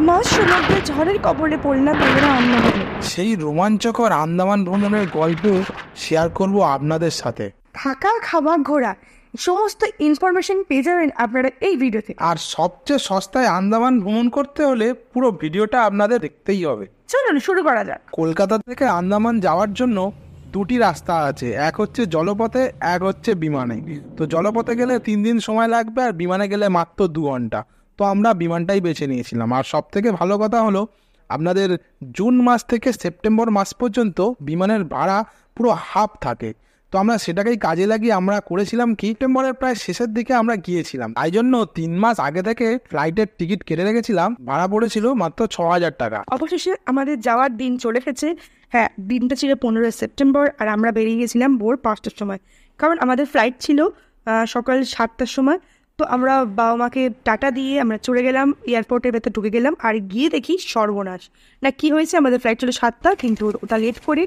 মাস সমুদ্রে ঝড়ের কবলে পড়লাম আমরা আন্দামানে। সেই রোমাঞ্চকর আন্দামান ভ্রমণের গল্প শেয়ার করব আপনাদের সাথে। থাকা, খাবার, ঘোরা সমস্ত ইনফরমেশন পেয়ে যাবেন আপনারা এই ভিডিওতে। আর সবচেয়ে সস্তায় আন্দামান ভ্রমণ করতে হলে পুরো ভিডিওটা আপনাদের দেখতেই হবে। চলুন শুরু করা যাক। কলকাতা থেকে আন্দামান যাওয়ার জন্য দুটি রাস্তা আছে, এক হচ্ছে জলপথে, এক হচ্ছে বিমানে। তো জলপথে গেলে 3 দিন সময় লাগবে, আর বিমানে গেলে মাত্র 2 ঘন্টা। তো আমরা বিমানটাই বেছে নিয়েছিলাম। আর সব থেকে ভালো কথা হলো আপনাদের জুন মাস থেকে সেপ্টেম্বর মাস পর্যন্ত বিমানের ভাড়া পুরো হাফ থাকে। তো আমরা সেটাকেই কাজে লাগিয়ে আমরা করেছিলাম কি, সেপ্টেম্বরের প্রায় শেষের দিকে আমরা গিয়েছিলাম, তাই জন্য 3 মাস আগে থেকে ফ্লাইটের টিকিট কেটে রেখেছিলাম। ভাড়া পড়েছিল মাত্র 6,000 টাকা। অবশেষে আমাদের যাওয়ার দিন চলে এসেছে। হ্যাঁ, দিনটা ছিল 15 সেপ্টেম্বর, আর আমরা বেরিয়ে গেছিলাম ভোর 5টার সময়, কারণ আমাদের ফ্লাইট ছিল সকাল 7টার সময়। তো আমরা বাবা মাকে টাটা দিয়ে আমরা চলে গেলাম, এয়ারপোর্টের ভেতর ঢুকে গেলাম। আর গিয়ে দেখি সর্বনাশ না, কি হয়েছে, আমাদের ফ্লাইট ছিল 7টা, কিন্তু ওটা লেট করে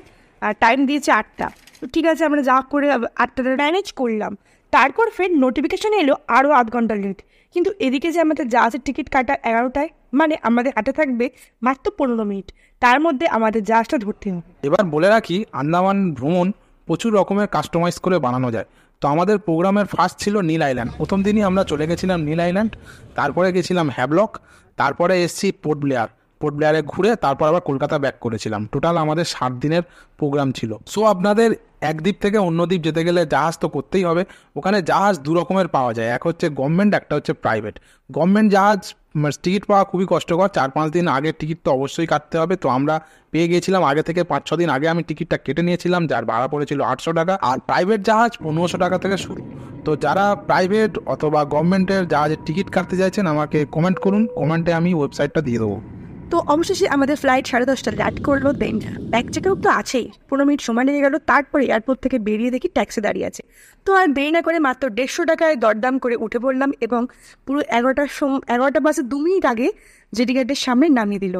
টাইম দিয়েছে 8টা। তো ঠিক আছে, আমরা যা করে 8টাতে ম্যানেজ করলাম। তারপর ফের নোটিফিকেশন এলো আরও 8 ঘন্টা লেট। কিন্তু এদিকে যে আমাদের জাহাজের টিকিট কাটা 11টায়, মানে আমাদের হাতে থাকবে মাত্র 15 মিনিট, তার মধ্যে আমাদের জাহাজটা ধরতে হবে। এবার বলে রাখি, আন্দামান ভ্রমণ প্রচুর রকমের কাস্টমাইজ করে বানানো যায়। তো আমাদের প্রোগ্রামের ফার্স্ট ছিল নীল আইল্যান্ড। প্রথম দিনই আমরা চলে গেছিলাম নীল আইল্যান্ড, তারপরে গেছিলাম হ্যাভলক, তারপরে এসছি পোর্ট ব্লেয়ার। পোর্ট ব্লেয়ারে ঘুরে তারপর আবার কলকাতা ব্যাক করেছিলাম। টোটাল আমাদের 7 দিনের প্রোগ্রাম ছিল। সো আপনাদের এক দ্বীপ থেকে অন্য দ্বীপ যেতে গেলে জাহাজ তো করতেই হবে। ওখানে জাহাজ 2 রকমের পাওয়া যায়, এক হচ্ছে গভর্নমেন্ট, একটা হচ্ছে প্রাইভেট। গভর্নমেন্ট জাহাজ টিকিট পাওয়া খুবই কষ্টকর, 4-5 দিন আগের টিকিট তো অবশ্যই কাটতে হবে। তো আমরা পেয়ে গিয়েছিলাম আগে থেকে, 5-6 দিন আগে আমি টিকিটটা কেটে নিয়েছিলাম, যার ভাড়া পড়েছিল 800 টাকা। আর প্রাইভেট জাহাজ 1500 টাকা থেকে শুরু। তো যারা প্রাইভেট অথবা গভর্নমেন্টের জাহাজের টিকিট কাটতে চাইছেন আমাকে কমেন্ট করুন, কমেন্টে আমি ওয়েবসাইটটা দিয়ে দেবো। তো অবশেষে আমাদের ফ্লাইট 10:30 ল্যান্ড করলো। দেন ব্যাগ চেকআউট তো আছেই, 15 মিনিট সময় লেগে গেল। তারপরে এয়ারপোর্ট থেকে বেরিয়ে দেখি ট্যাক্সি দাঁড়িয়ে আছে। তো আর দেরি না করে মাত্র 150 টাকায় দরদাম করে উঠে পড়লাম, এবং পুরো 11টা বাজে 2 মিনিট আগে জেটি গেটের সামনে নামিয়ে দিল।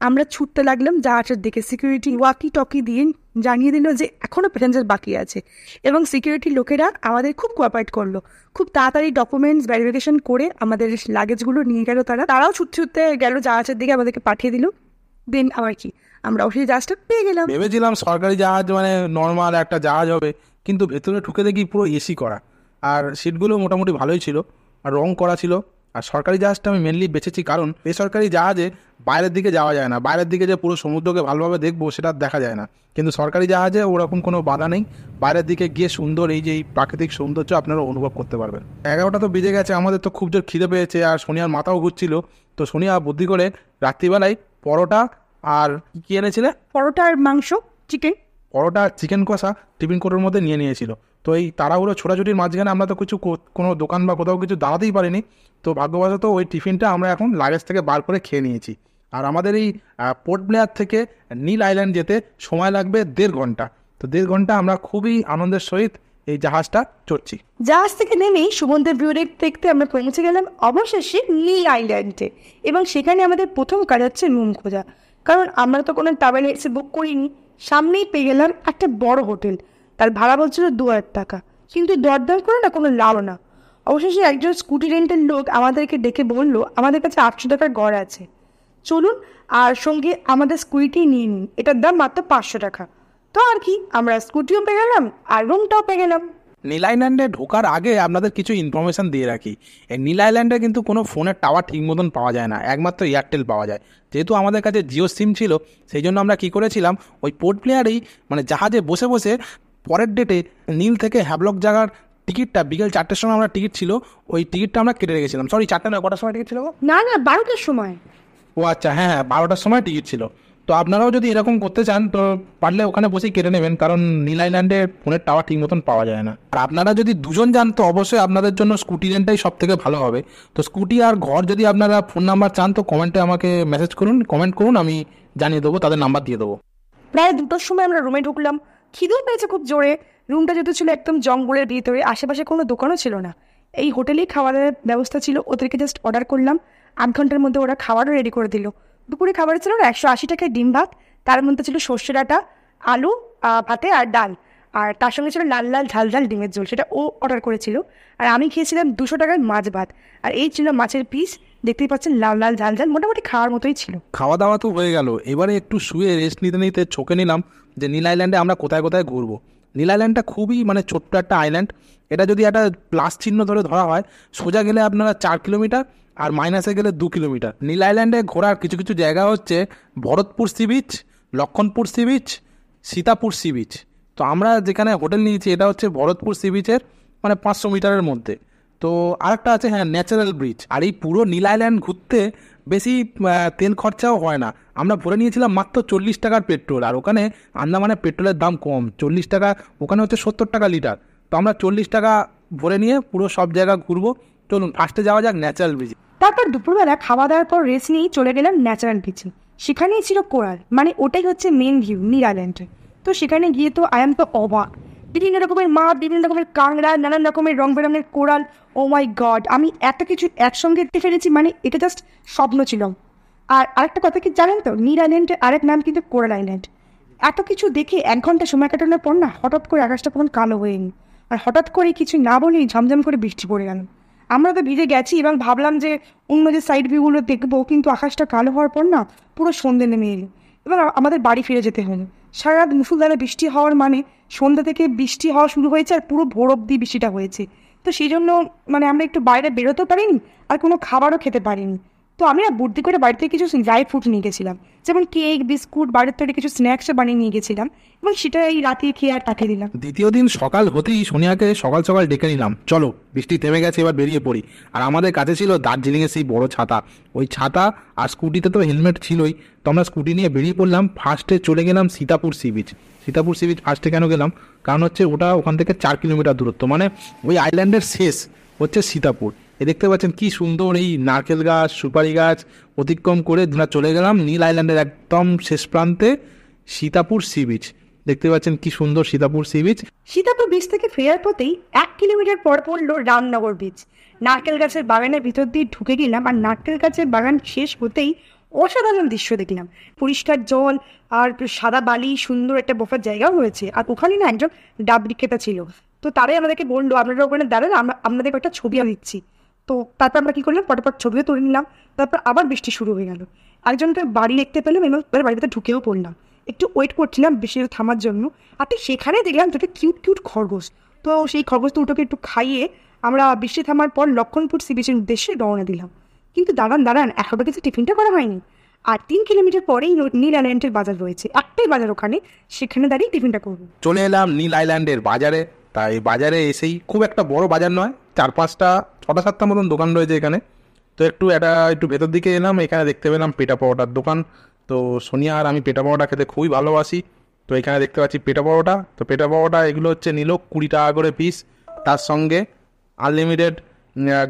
আমরা ছুটতে লাগলাম জাহাজের দিকে। সিকিউরিটি ওয়াকি টকি দিয়ে জানিয়ে দিল যে এখনও প্যাসেঞ্জার বাকি আছে, এবং সিকিউরিটি লোকেরা আমাদের খুব কোঅপারেট করলো। খুব তাড়াতাড়ি ডকুমেন্টস ভেরিফিকেশন করে আমাদের লাগেজগুলো নিয়ে গেল। তারাও ছুটতে গেল জাহাজের দিকে, আমাদেরকে পাঠিয়ে দিল। দেন আবার কি, আমরা সেই জাহাজটা পেয়ে গেলাম। ভেবেছিলাম সরকারি জাহাজ মানে নর্মাল একটা জাহাজ হবে, কিন্তু ভেতরে ঢুকে দেখি পুরো এসি করা, আর সিটগুলো মোটামুটি ভালোই ছিল, আর রং করা ছিল। আর সরকারি জাহাজটা আমি মেনলি বেছেছি কারণ বেসরকারি জাহাজে বাইরের দিকে যাওয়া যায় না, বাইরের দিকে যে পুরো সমুদ্রকে ভালোভাবে দেখবো সেটা দেখা যায় না। কিন্তু সরকারি জাহাজে ওরকম কোনো বাধা নেই, বাইরের দিকে গিয়ে সুন্দর এই যে এই প্রাকৃতিক সৌন্দর্য আপনারা অনুভব করতে পারবেন। 11টা তো বেজে গেছে, আমাদের তো খুব জোর খিদে পেয়েছে, আর সোনিয়ার মাথাও ঘুরছিল। তো সোনিয়া বুদ্ধি করে রাত্রিবেলায় পরোটা আর কি এনেছিলে? পরোটা আর মাংস, চিকেন। পরোটা চিকেন কষা টিফিন কোটোর মধ্যে নিয়ে নিয়েছিল। তো এই তাড়াহুড়ো ছোটাছুটির মাঝখানে আমরা তো কোনো দোকান বা কোথাও কিছু দাঁড়াতেই পারিনি। তো ভাগ্যবশত ওই টিফিনটা আমরা এখন লাগেজ থেকে বার করে খেয়ে নিয়েছি। আর আমাদের এই পোর্ট ব্লেয়ার থেকে নীল আইল্যান্ড যেতে সময় লাগবে 1.5 ঘন্টা। তো 1.5 ঘন্টা আমরা খুবই আনন্দের সহিত এই জাহাজটা চড়ছি। জাহাজ থেকে নেমেই সমুদ্রের ভিউ দেখতে আমরা পৌঁছে গেলাম অবশেষে নীল আইল্যান্ডে। এবং সেখানে আমাদের প্রথম কাজ হচ্ছে রুম খোঁজা, কারণ আমরা তো কোনো ট্রাভেল এজেন্সি বুক করিনি। সামনেই পেয়ে গেলাম একটা বড় হোটেল, তার ভাড়া বলছিল 2,000 টাকা, কিন্তু দরদাম করে না কোনো লাভ না। অবশেষে একজন স্কুটি রেন্টের লোক আমাদেরকে ডেকে বললো আমাদের কাছে 800 টাকার ঘর আছে, চলুন আর সঙ্গে আমাদের স্কুটি নিয়ে নিন, এটার দাম মাত্র 500 টাকা। তো আর কি, আমরা স্কুটিও পেয়ে গেলাম আর রুমটাও পেয়ে গেলাম। নীল আইল্যান্ডে ঢোকার আগে আপনাদের কিছু ইনফরমেশান দিয়ে রাখি। এই নীল আইল্যান্ডে কিন্তু কোনো ফোনের টাওয়ার ঠিক মতন পাওয়া যায় না, একমাত্র এয়ারটেল পাওয়া যায়। যেহেতু আমাদের কাছে জিও সিম ছিল, সেই জন্য আমরা কী করেছিলাম, ওই পোর্ট ব্লেয়ারেই মানে জাহাজে বসে বসে পরের ডেটে নীল থেকে হ্যাভলক জায়গার টিকিটটা বিকেল 4টের সময় আমরা টিকিট ছিল, ওই টিকিটটা আমরা কেটে রেখেছিলাম। সরি, 4টে নয়, কটার সময় টিকিট ছিল? না 12টার সময়। ও আচ্ছা, হ্যাঁ 12টার সময় টিকিট ছিল। তো আপনারাও যদি এরকম করতে চান তো পারলে ওখানে বসেই কেটে নেবেন, কারণ নীল আইল্যান্ডে ফোনের টাওয়ার ঠিক মতন পাওয়া যায় না। আর আপনারা যদি 2জন যান তো অবশ্যই আপনাদের জন্য স্কুটি রেন্টটাই সব থেকে ভালো হবে। তো স্কুটি আর ঘর যদি আপনারা ফোন নাম্বার চান তো কমেন্টে আমাকে মেসেজ করুন, কমেন্ট করুন, আমি জানিয়ে দেবো, তাদের নাম্বার দিয়ে দেবো। প্রায় 2টোর সময় আমরা রুমে ঢুকলাম। খিদেও পেয়েছে খুব জোরে। রুমটা যেহেতু ছিল একদম জঙ্গলের ভিতরে, আশেপাশে কোনো দোকানও ছিল না। এই হোটেলেই খাবারের ব্যবস্থা ছিল, ওদেরকে জাস্ট অর্ডার করলাম, 8 ঘন্টার মধ্যে ওরা খাবারও রেডি করে দিল। দুপুরে খাবার ছিল 180 টাকায় ডিম ভাত, তার মধ্যে ছিল সর্ষে ডাঁটা, আলু ভাতে আর ডাল, আর তার সঙ্গে ছিল লাল লাল ঝাল ঝাল ডিমের ঝোল, সেটা ও অর্ডার করেছিল। আর আমি খেয়েছিলাম 200 টাকায় মাছ ভাত, আর এই ছিল মাছের পিস, দেখতেই পাচ্ছেন লাল লাল ঝাল ঝাল, মোটামুটি খাওয়ার মতোই ছিল। খাওয়া দাওয়া তো হয়ে গেল, এবারে একটু শুয়ে রেস্ট নিতে নিতে চোখে নিলাম যে নীল আইল্যান্ডে আমরা কোথায় কোথায় ঘুরবো। নীল আইল্যান্ডটা খুবই মানে ছোট্ট একটা আইল্যান্ড। এটা যদি একটা প্লাস চিহ্ন ধরা হয়, সোজা গেলে আপনারা 4 কিলোমিটার আর মাইনাসে গেলে 2 কিলোমিটার। নীল আইল্যান্ডে ঘোরার কিছু কিছু জায়গা হচ্ছে Bharatpur sea beach, Lakshmanpur sea beach, Sitapur sea beach. তো আমরা যেখানে হোটেল নিয়েছি এটা হচ্ছে ভরতপুর সি বিচের মানে 500 মিটারের মধ্যে। তো আরেকটা আছে হ্যাঁ ন্যাচারাল ব্রিজ। আর এই পুরো নীল আইল্যান্ড ঘুরতে বেশি তেল খরচাও হয় না। আমরা ভরে নিয়েছিলাম মাত্র 40 টাকার পেট্রোল, আর ওখানে আন্দামানে পেট্রোলের দাম কম, 40 টাকা, ওখানে হচ্ছে 70 টাকা লিটার। তো আমরা 40 টাকা ভরে নিয়ে পুরো সব জায়গা ঘুরবো। চলুন ফার্স্টে যাওয়া যাক ন্যাচারাল ব্রিজ। তারপর দুপুরবেলা খাওয়া দাওয়ার পর রেস্ট নিয়েই চলে গেলাম ন্যাচারাল বিচে। সেখানেই ছিল কোরাল, মানে ওটাই হচ্ছে মেন ভিউ নীল আইল্যান্ডে। তো সেখানে গিয়ে তো আই এম তো অবাক, বিভিন্ন রকমের মাছ, বিভিন্ন রকমের কাঁকড়া, নানান রকমের রং বেরঙের কোরাল। ও মাই গড, আমি এত কিছু একসঙ্গে দেখতে ফেলেছি, মানে এটা জাস্ট স্বপ্ন ছিল। আর আরেকটা কথা কি জানেন তো, নীল আইল্যান্ডের আরেক নাম কিন্তু কোরাল আইল্যান্ড। এত কিছু দেখে 1 ঘন্টা সময় কাটানোর পর না হঠাৎ করে আকাশটা পুরো কালো হয়ে গেল, আর হঠাৎ করে কিছু না বলেই ঝমঝম করে বৃষ্টি পড়ে গেল। আমরা তো ভিজে গেছি এবং ভাবলাম যে অন্য যে সাইড ভিউগুলো দেখবো, কিন্তু আকাশটা কালো হওয়ার পর না পুরো সন্ধ্যে নেমে এলো এবং আমাদের বাড়ি ফিরে যেতে হলো। সারা রাত মুষলধারে বৃষ্টি হওয়ার মানে সন্ধ্যা থেকে বৃষ্টি হওয়া শুরু হয়েছে আর পুরো ভোর অব্দি বৃষ্টিটা হয়েছে। তো সেই জন্য মানে আমরা একটু বাইরে বেরোতেও পারিনি আর কোনো খাবারও খেতে পারিনি। তো আমি না বুদ্ধি করে বাড়ি থেকে কিছু ড্রাই ফ্রুট নিয়ে গেছিলাম, যেমন কেক, বিস্কুট, বাড়ির তৈরি কিছু স্ন্যাক্সও বানিয়ে নিয়ে গেছিলাম এবং সেটা এই রাতে খেয়ে আর পাঠিয়ে দিলাম। দ্বিতীয় দিন সকাল হতেই সোনিয়াকে সকাল সকাল ডেকে নিলাম, চলো বৃষ্টি থেমে গেছে এবার বেরিয়ে পড়ি। আর আমাদের কাছে ছিল দার্জিলিংয়ের সেই বড় ছাতা, ওই ছাতা আর স্কুটিতে তো হেলমেট ছিলই। তো আমরা স্কুটি নিয়ে বেরিয়ে পড়লাম। ফার্স্টে চলে গেলাম Sitapur sea beach. Sitapur sea beach ফার্স্টে কেন গেলাম, কারণ হচ্ছে ওটা ওখান থেকে 4 কিলোমিটার দূরত্ব, মানে ওই আইল্যান্ডের শেষ হচ্ছে সীতাপুর। দেখতে পাচ্ছেন কি সুন্দর এই নারকেল গাছ, সুপারি গাছ অতিক্রম করে আমরা চলে গেলাম নীল আইল্যান্ডের একদম শেষ প্রান্তে সীতাপুর সি বিচ। দেখতে পাচ্ছেন কি সুন্দর Sitapur sea beach. Sitapur beach থেকে ফেরার পথেই 1 কিলোমিটার পর পড়লো রামনগর বিচ। নারকেল গাছের বাগানের ভিতর দিয়ে ঢুকে গেলাম, আর নারকেল গাছের বাগান শেষ হতেই অসাধারণ দৃশ্য দেখলাম। পরিষ্কার জল আর সাদা বালি, সুন্দর একটা বসার জায়গাও রয়েছে। আর ওখানে না একজন ডাব বিক্রেতা ছিল, তো তারাই আমাদেরকে বললো আপনারা ওখানে দাঁড়ান, আমরা আপনাদের একটা ছবি দিচ্ছি। তো তারপর আমরা কী করলাম, পটাপট ছবিও তুলে নিলাম। তারপর আবার বৃষ্টি শুরু হয়ে গেল, একজনকে বাড়ি দেখতে পেলাম এবং বাড়িতে ঢুকেও পড়লাম। একটু ওয়েট করছিলাম বৃষ্টিটা থামার জন্য, আর ঠিক সেখানে দেখলাম দুটো কিউট কিউট খরগোশ। তো সেই খরগোশ দুটোকে একটু খাইয়ে আমরা বৃষ্টি থামার পর লক্ষণপুর সি বিচের উদ্দেশ্যে রওনা দিলাম। কিন্তু দাঁড়ান এখনো কিছু টিফিনটা করা হয়নি। আর 3 কিলোমিটার পরেই নীল আইল্যান্ডের বাজার রয়েছে, একটাই বাজার ওখানে, সেখানে দাঁড়িয়ে টিফিনটা করবো। চলে এলাম নীল আইল্যান্ডের বাজারে। তাই বাজারে এসেই, খুব একটা বড় বাজার নয়, 4-5টা 6টা-7টা মতন দোকান রয়েছে এখানে। তো একটু ভেতর দিকে এলাম, এখানে দেখতে পেলাম পেটা পরোটার দোকান। তো সোনিয়া আর আমি পেটা পরোটা খেতে খুবই ভালোবাসি। তো এখানে দেখতে পাচ্ছি পেটা পরোটা। তো পেটা পরোটা এগুলো হচ্ছে নিল 20 টাকা করে পিস, তার সঙ্গে আনলিমিটেড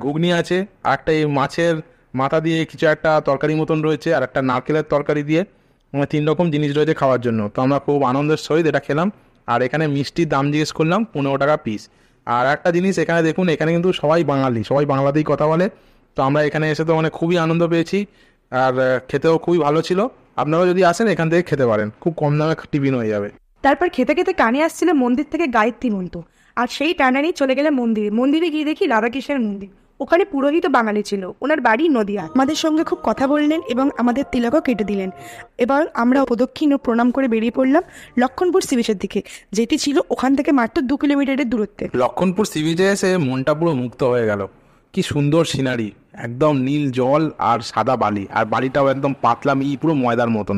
ঘুগনি আছে, আর একটা এই মাছের মাথা দিয়ে কিছু একটা তরকারি মতন রয়েছে, আর একটা নারকেলের তরকারি দিয়ে, 3 রকম জিনিস রয়েছে খাওয়ার জন্য। তো আমরা খুব আনন্দের সহিত এটা খেলাম। আর এখানে মিষ্টির দাম জিজ্ঞেস করলাম 15 টাকা পিস। আর একটা জিনিস এখানে দেখুন, এখানে কিন্তু সবাই বাঙালি, সবাই বাংলাতেই কথা বলে। তো আমরা এখানে এসে তো মানে খুবই আনন্দ পেয়েছি, আর খেতেও খুবই ভালো ছিল। আপনারাও যদি আসেন এখান থেকে খেতে পারেন, খুব কম দামে টিফিন হয়ে যাবে। তারপর খেতে খেতে কানে আসছিল মন্দির থেকে গায়ত্রী মন্ত্র, আর সেই টানানি চলে গেলে মন্দিরে গিয়ে দেখি রাধাকৃষ্ণের মন্দির। ওখানে পুরোহিত বাঙালি ছিল, ওনার বাড়ি নদিয়া। আমাদের সঙ্গে খুব কথা বললেন এবং আমাদের তিলকও কেটে দিলেন। এবার আমরা প্রদক্ষিণ ও প্রণাম করে বেরিয়ে পড়লাম লক্ষণপুর সি বিচের দিকে, যেটি ছিল ওখান থেকে মাত্র 2 কিলোমিটারের দূরত্বে। লক্ষণপুর সি বিচে এসে মনটা পুরো মুক্ত হয়ে গেল। কি সুন্দর সিনারি, একদম নীল জল আর সাদা বালি, আর বালিটাও একদম পাতলা পুরো ময়দার মতন।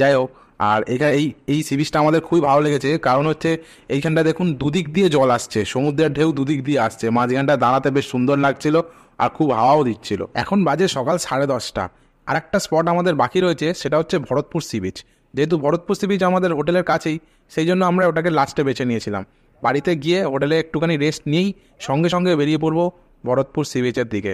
যাই হোক, আর এখানে এই সি বিচটা আমাদের খুবই ভালো লেগেছে, কারণ হচ্ছে এইখানটা দেখুন দুদিক দিয়ে জল আসছে, সমুদ্রের ঢেউ দুদিক দিয়ে আসছে, মাঝখানটা দাঁড়াতে বেশ সুন্দর লাগছিল আর খুব হাওয়াও দিচ্ছিল। এখন বাজে সকাল 10:30। আর একটা স্পট আমাদের বাকি রয়েছে, সেটা হচ্ছে ভরতপুর সি বিচ। যেহেতু ভরতপুর সি বিচ আমাদের হোটেলের কাছেই, সেই জন্য আমরা ওটাকে লাস্টে বেছে নিয়েছিলাম। বাড়িতে গিয়ে হোটেলে একটুখানি রেস্ট নিয়েই সঙ্গে সঙ্গে বেরিয়ে পড়বো ভরতপুর সি বিচের দিকে।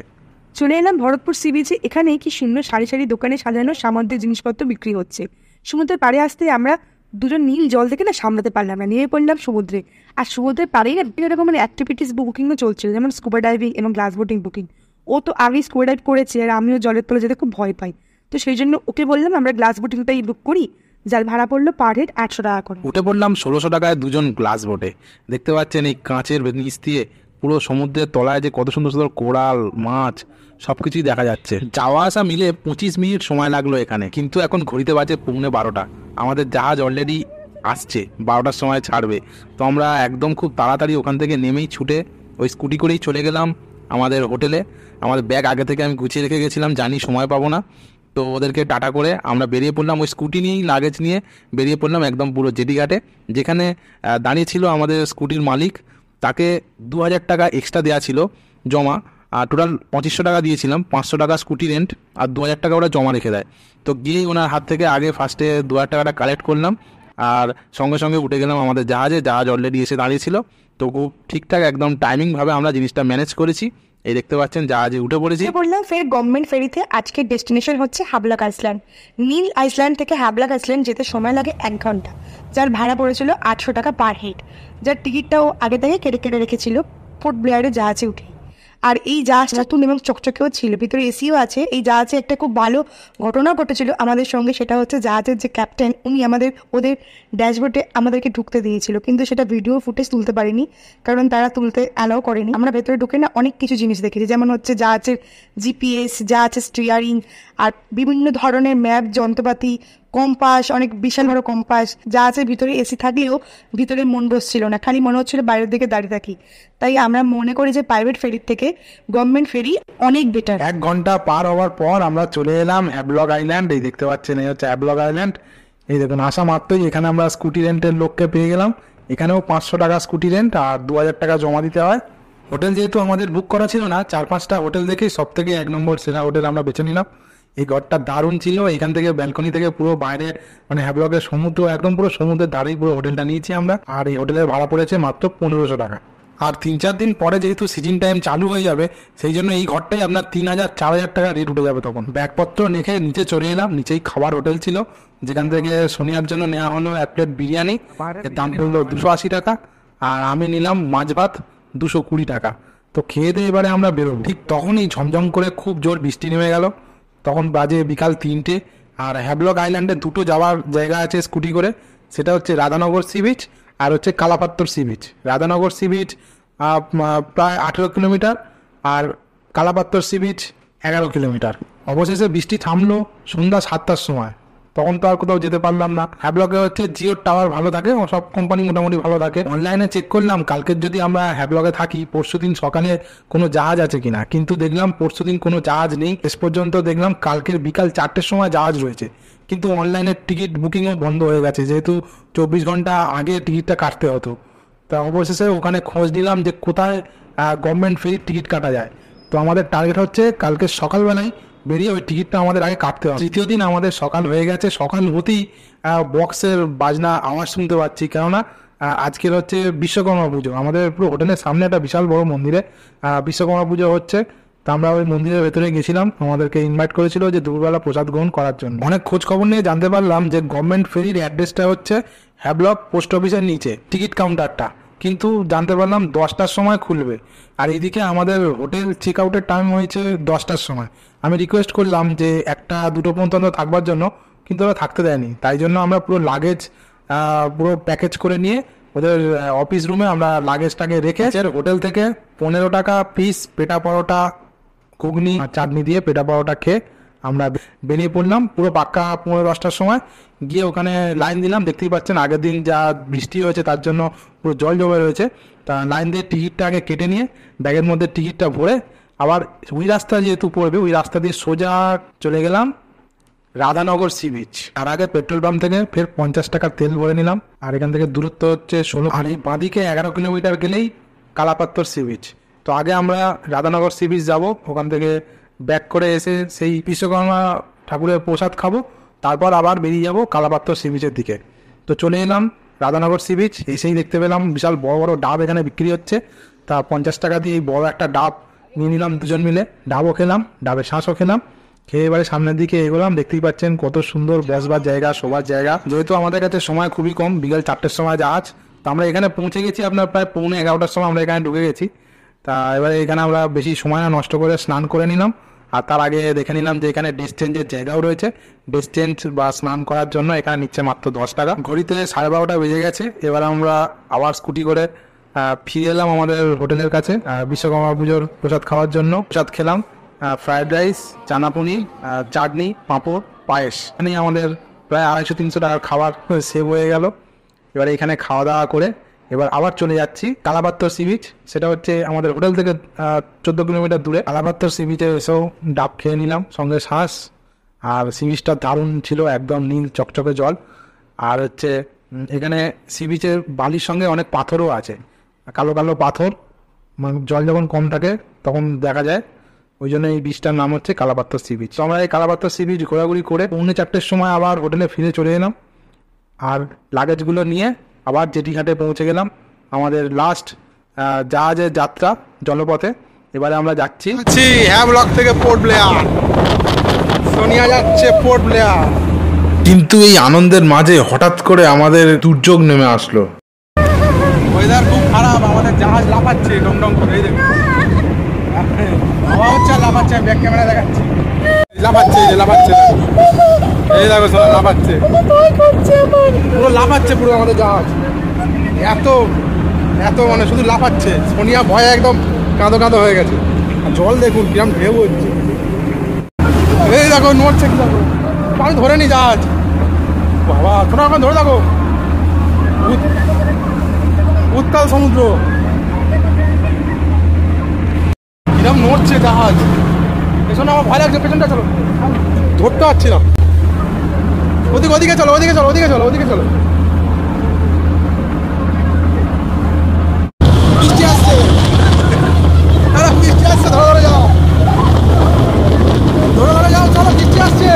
চলে এলাম ভরতপুর সি বিচে। এখানে কি সুন্দর সারি সারি দোকানে সাজানো সামুদ্রিক জিনিসপত্র বিক্রি হচ্ছে। সমুদ্রের পাড়ে আসতে আমরা দুজন নীল জল থেকে না সামলাতে পারলাম না, নেমে পড়লাম সমুদ্রে। আর সমুদ্রের পাড়েই না বিভিন্ন রকমের অ্যাক্টিভিটিস বুকিংও চলছিল, যেমন স্কুবা ডাইভিং এবং গ্লাস বোটিং বুকিং। ও তো আগেই স্কুবা ডাইভ করেছে, আর আমিও জলের তলে যেতে খুব ভয় পাই। তো সেই জন্য ওকে বললাম আমরা গ্লাস বোটিংটাই বুক করি, যার ভাড়া পড়লো পার হেড 800 টাকা করে। উঠে পড়লাম 1600 টাকায় দুজন গ্লাস বোটে। দেখতে পাচ্ছেন এই কাঁচের নিচ দিয়ে পুরো সমুদ্রের তলায় যে কত সুন্দর সুন্দর কোরাল মাছ, সব কিছুই দেখা যাচ্ছে। যাওয়া আসা মিলে 25 মিনিট সময় লাগলো এখানে, কিন্তু এখন ঘড়িতে বাজে 11:45। আমাদের জাহাজ অলরেডি আসছে, 12টার সময় ছাড়বে। তো আমরা একদম খুব তাড়াতাড়ি ওখান থেকে নেমেই ছুটে ওই স্কুটি করেই চলে গেলাম আমাদের হোটেলে। আমাদের ব্যাগ আগে থেকে আমি গুছিয়ে রেখে গেছিলাম, জানি সময় পাবো না। তো ওদেরকে টাটা করে আমরা বেরিয়ে পড়লাম, ওই স্কুটি নিয়েই লাগেজ নিয়ে বেরিয়ে পড়লাম একদম পুরো জেটি ঘাটে, যেখানে দাঁড়িয়ে ছিল আমাদের স্কুটির মালিক। তাকে 2000 টাকা এক্সট্রা দেওয়া ছিল জমা, আর টোটাল 2500 টাকা দিয়েছিলাম, 500 টাকা স্কুটি রেন্ট আর 2000 টাকা ওরা জমা রেখে দেয়। তো গিয়ে ওনার হাত থেকে আগে ফার্স্টে 2000 টাকাটা কালেক্ট করলাম, আর সঙ্গে সঙ্গে উঠে গেলাম আমাদের জাহাজে। জাহাজ অলরেডি এসে দাঁড়িয়েছিল। তো খুব ঠিকঠাক একদম টাইমিংভাবে আমরা জিনিসটা ম্যানেজ করেছি। এই দেখতে পাচ্ছেন জাহাজে উঠে পড়েছি। বললাম ফের গভর্নমেন্ট ফেরিতে। আজকের ডেস্টিনেশন হচ্ছে হাবলাক আইসল্যান্ড। নীল আইসল্যান্ড থেকে হাবলাক আইসল্যান্ড যেতে সময় লাগে 1 ঘন্টা, যার ভাড়া পড়েছিল 800 টাকা পার হেড, যার টিকিটটাও আগে থেকে কেটে রেখেছিল পোর্ট ব্লেয়ারে জাহাজে উঠে। আর এই জাহাজটা নতুন এবং চকচকেও ছিল, ভিতরে এসিও আছে। এই জাহাজে একটা খুব ভালো ঘটনা ঘটেছিল আমাদের সঙ্গে, সেটা হচ্ছে জাহাজের যে ক্যাপ্টেন উনি ওদের ড্যাশবোর্ডে আমাদেরকে ঢুকতে দিয়েছিল, কিন্তু সেটা ভিডিও ফুটেজ তুলতে পারিনি, কারণ তারা তুলতে অ্যালাউ করেনি। আমরা ভেতরে ঢুকে না অনেক কিছু জিনিস দেখেছি, যেমন হচ্ছে জাহাজের জিপিএস, জাহাজের স্টিয়ারিং, আর বিভিন্ন ধরনের ম্যাপ, যন্ত্রপাতি, কম্পাস, অনেক বিশাল বড় কম্পাস। জাহাজের ভিতরে এসি থাকলেও ভিতরে মন বসছিল না, খালি মনে হচ্ছিল বাইরের দিকে দাঁড়িয়ে থাকি। তাই আমরা মনে করি যে প্রাইভেট ফেরির থেকে গভর্নমেন্ট ফেরি অনেক বেটার। 1 ঘন্টা পার হওয়ার পর আমরা চলে এলাম হ্যাভলক আইল্যান্ড। এই দেখতে পাচ্ছেন, এই হচ্ছে হ্যাভলক আইল্যান্ড। এই দেখুন, আসা মাত্রই এখানে আমরা স্কুটি রেন্টের লোককে পেয়ে গেলাম। এখানেও 500 টাকা স্কুটি রেন্ট আর 2000 টাকা জমা দিতে হয়। হোটেল যেহেতু আমাদের বুক করা ছিল না, 4-5টা হোটেল দেখেই সব থেকে 1 নম্বর সেরা হোটেল আমরা বেছে নিলাম। এই ঘরটা দারুণ ছিল। এখান থেকে ব্যালকনি থেকে পুরো বাইরে মানে হ্যাভলকের সমুদ্র, একদম পুরো সমুদ্রের ধারেই পুরো হোটেলটা নিয়েছি আমরা। আর এই হোটেলের ভাড়া পড়েছে মাত্র 1500 টাকা। আর 3-4 দিন পরে যেহেতু সিজন টাইম চালু হয়ে যাবে, সেই জন্য এই ঘরটাই আপনার 3000-4000 টাকা রেট উঠে যাবে। তখন ব্যাগপত্র রেখে নিচে চলে এলাম। নিচেই খাবার হোটেল ছিল, যেখান থেকে সোনিয়ার জন্য নেওয়া হলো 1 প্লেট বিরিয়ানি, এর দাম পড়লো 280 টাকা। আর আমি নিলাম মাছ ভাত 220 টাকা। তো খেয়ে দিয়ে এবারে আমরা বেরোবো। ঠিক তখনই ঝমঝম করে খুব জোর বৃষ্টি নেমে গেল। তখন বাজে বিকাল 3টে। আর হ্যাভলক আইল্যান্ডে 2টো যাওয়ার জায়গা আছে স্কুটি করে, সেটা হচ্ছে রাধানগর সি বিচ আর হচ্ছে Kalapathar sea beach. Radhanagar sea beach প্রায় 18 কিলোমিটার আর কালাপাত্তর সি বিচ 11 কিলোমিটার। অবশেষে বৃষ্টি থামলো সন্ধ্যা 7টার সময়। তখন তো আর কোথাও যেতে পারলাম না। হ্যাভলকে হচ্ছে জিওর টাওয়ার ভালো থাকে, সব কোম্পানি মোটামুটি ভালো থাকে। অনলাইনে চেক করলাম কালকের যদি আমরা হ্যাভলকে থাকি পরশুদিন সকালে কোনো জাহাজ আছে কিনা, কিন্তু দেখলাম পরশুদিন কোনো জাহাজ নেই। শেষ পর্যন্ত দেখলাম কালকের বিকাল 4টের সময় জাহাজ রয়েছে, কিন্তু অনলাইনের টিকিট বুকিংও বন্ধ হয়ে গেছে, যেহেতু 24 ঘন্টা আগে টিকিটটা কাটতে হতো। তা অবশেষে ওখানে খোঁজ নিলাম যে কোথায় গভর্নমেন্ট ফেরির টিকিট কাটা যায়। তো আমাদের টার্গেট হচ্ছে কালকে সকালবেলায় বেরিয়ে ওই টিকিটটা আমাদের আগে কাটতে হবে। তৃতীয় দিন আমাদের সকাল হয়ে গেছে। সকাল হতেই বক্সের বাজনা আওয়াজ শুনতে পাচ্ছি, কেননা আজকের হচ্ছে বিশ্বকর্মা পুজো। আমাদের পুরো হোটেলের সামনে একটা বিশাল বড় মন্দিরে বিশ্বকর্মা পুজো হচ্ছে। তা আমরা ওই মন্দিরের ভেতরে গেছিলাম, আমাদেরকে ইনভাইট করেছিল যে দুপুরবেলা প্রসাদ গ্রহণ করার জন্য। অনেক খোঁজ খবর নিয়ে জানতে পারলাম যে গভর্নমেন্ট ফেরির অ্যাড্রেসটা হচ্ছে হ্যাভলক পোস্ট অফিসের নিচে টিকিট কাউন্টারটা, কিন্তু জানতে পারলাম 10টার সময় খুলবে। আর এইদিকে আমাদের হোটেল চেক আউটের টাইম হয়েছে 10টার সময়। আমি রিকোয়েস্ট করলাম যে 1-2 পর্যন্ত থাকবার জন্য, কিন্তু ওরা থাকতে দেয়নি। তাই জন্য আমরা পুরো লাগেজ পুরো প্যাকেজ করে নিয়ে ওদের অফিস রুমে আমরা লাগেজটাকে রেখে হোটেল থেকে 15 টাকা পিস পেটা পরোটা, ঘুগনি আর চাটনি দিয়ে পেটা পরোটা খেয়ে আমরা বেরিয়ে পড়লাম পুরো পাক্কা 15-10টার সময়। গিয়ে ওখানে লাইন দিলাম। দেখতেই পাচ্ছেন আগের দিন যা বৃষ্টি হয়েছে তার জন্য পুরো জল জমে রয়েছে। তা লাইন দিয়ে টিকিটটা আগে কেটে নিয়ে ব্যাগের মধ্যে টিকিটটা ভরে আবার ওই রাস্তা যেহেতু পড়বে ওই রাস্তা দিয়ে সোজা চলে গেলাম রাধানগর সি বিচ। তার আগে পেট্রোল পাম্প থেকে ফের 50 টাকার তেল ভরে নিলাম। আর এখান থেকে দূরত্ব হচ্ছে 16, আর এই বাঁদিকে 11 কিলোমিটার গেলেই কালাপাত্তর সি বিচ। তো আগে আমরা রাধানগর সি বিচ যাবো, ওখান থেকে ব্যাক করে এসে সেই বিশ্বকর্মা ঠাকুরের প্রসাদ খাবো, তারপর আবার বেরিয়ে যাবো কালাপাত্তর সি বিচের দিকে। তো চলে এলাম রাধানগর সি বিচ। এসেই দেখতে পেলাম বিশাল বড় বড় ডাব এখানে বিক্রি হচ্ছে। তা 50 টাকা দিয়ে এই বড় একটা ডাব নিয়ে নিলাম দুজন মিলে। ডাবও খেলাম, ডাবের শাঁসও খেলাম। খেয়ে এবারে সামনের দিকে এগোলাম। দেখতেই পাচ্ছেন কত সুন্দর বসবার জায়গা, শোবার জায়গা। যেহেতু আমাদের কাছে সময় খুবই কম, বিকাল 4টের সময় জাহাজ, তো আমরা এখানে পৌঁছে গেছি আপনার প্রায় 11:45টার সময় আমরা এখানে ঢুকে গেছি। তা এবারে এখানে আমরা বেশি সময় না নষ্ট করে স্নান করে নিলাম। আর তার আগে দেখে নিলাম যে এখানে ড্রেস চেঞ্জের জায়গাও রয়েছে। ড্রেস চেঞ্জ বা স্নান করার জন্য এখানে নিচ্ছে মাত্র 10 টাকা। ঘড়িতে 12:30 বেজে গেছে। এবার আমরা আবার স্কুটি করে ফিরে এলাম আমাদের হোটেলের কাছে বিশ্বকর্মা পুজোর প্রসাদ খাওয়ার জন্য। প্রসাদ খেলাম, ফ্রায়েড রাইস, চানা পনির, চাটনি, পাঁপড়, পায়েস। এখানেই আমাদের প্রায় 250-300 টাকার খাবার সেভ হয়ে গেল। এবারে এখানে খাওয়া দাওয়া করে এবার আবার চলে যাচ্ছি কালাপাত্তর সি বিচ। সেটা হচ্ছে আমাদের হোটেল থেকে 14 কিলোমিটার দূরে। কালাপাত্তর সি বিচে এসেও ডাব খেয়ে নিলাম, সঙ্গে শ্বাস। আর সি বিচটা দারুণ ছিল, একদম নীল চকচকে জল। আর হচ্ছে এখানে সি বিচের বালির সঙ্গে অনেক পাথরও আছে, কালো কালো পাথর। জল যখন কম থাকে তখন দেখা যায়, ওই জন্য এই বিচটার নাম হচ্ছে কালাপাত্তর সি বিচ। তো আমরা এই কালাপাত্তর সি বিচ ঘোরাঘুরি করে 4:45-র সময় আবার হোটেলে ফিরে চলে এলাম। আর লাগেজগুলো নিয়ে আবার জেটিঘাটে পৌঁছে গেলাম। আমাদের লাস্ট জাহাজের যাত্রা জলপথে। এবারে আমরা যাচ্ছি হ্যাভলক থেকে পোর্ট ব্লেয়ার। সোনিয়া যাচ্ছে পোর্ট ব্লেয়ার। কিন্তু এই আনন্দের মাঝে হঠাৎ করে আমাদের দুর্যোগ নেমে আসলো। ওয়েদার খুব খারাপ, আমাদের জাহাজ লাফাচ্ছে ডং ডং করে। এই দেখুন হাওয়া হচ্ছে, লাফাচ্ছে। আমি ব্যাক ক্যামেরা দেখাচ্ছি, লাফাচ্ছে, এই যে লাফাচ্ছে। এই দেখো সোনা লাফাচ্ছে, পুরো লাফাচ্ছে পুরো আমাদের জাহাজ। এত এত মানে শুধু লাফাচ্ছে। সোনিয়া ভয়ে একদম কাঁদো কাঁদো হয়ে গেছে। আর জল দেখুন কিরম ঢেউ হচ্ছে। এই দেখো নড়ছে, কি দেখো, আমি ধরে নি জাহাজ। বাবা তোমরা এখন ধরে থাকো, উত্তাল সমুদ্র, কিরম নড়ছে জাহাজ। পেছনে আমার ভয় লাগছে, পেছনটা চলো, ধরতে পারছি না। ওদিকে চলো, ওদিকে চলো, ওদিকে চলো, ওদিকে চলো। বৃষ্টি আসছে, বৃষ্টি আসছে, ধরে ধরে যাও, ধরে ধরে যাও, চলো বৃষ্টি আসছে।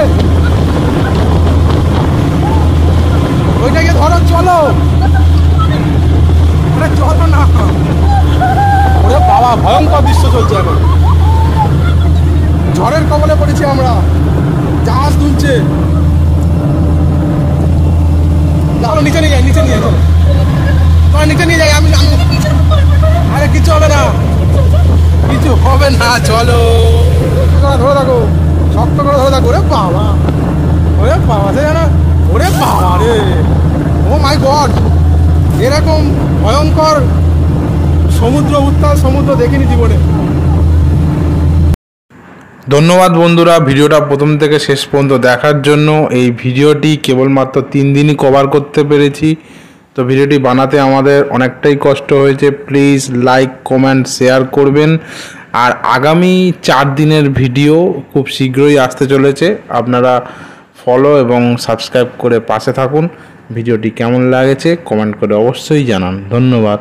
ওইটাকে ধরো, চলো, চলো না। ওরে বাবা, ভয়ঙ্কর দৃশ্য চলছে এখন। ঝড়ের কবলে পড়েছি আমরা, জাহাজ দুলছে। চলো নিচে নিয়ে যাই, নিচে নিয়ে যাই, তোমার নিচে নিয়ে যাই। আমি আরে কিছু হবে না, কিছু হবে না, চলো। ধরে থাকো, শক্ত করে ধরে থাকো। ওরে বাবা, ওরে বাবা, সে জানা, ওরে বাবা রে, ও মাই গড, এরকম ভয়ঙ্কর সমুদ্র, উত্তাল সমুদ্র দেখিনি জীবনে। ধন্যবাদ বন্ধুরা ভিডিওটা প্রথম থেকে শেষ পর্যন্ত দেখার জন্য। এই ভিডিওটি কেবলমাত্র 3 দিনই কভার করতে পেরেছি, তো ভিডিওটি বানাতে আমাদের অনেকটাই কষ্ট হয়েছে। প্লিজ লাইক, কমেন্ট, শেয়ার করবেন। আর আগামী 4 দিনের ভিডিও খুব শীঘ্রই আসতে চলেছে। আপনারা ফলো এবং সাবস্ক্রাইব করে পাশে থাকুন। ভিডিওটি কেমন লাগেছে কমেন্ট করে অবশ্যই জানান। ধন্যবাদ।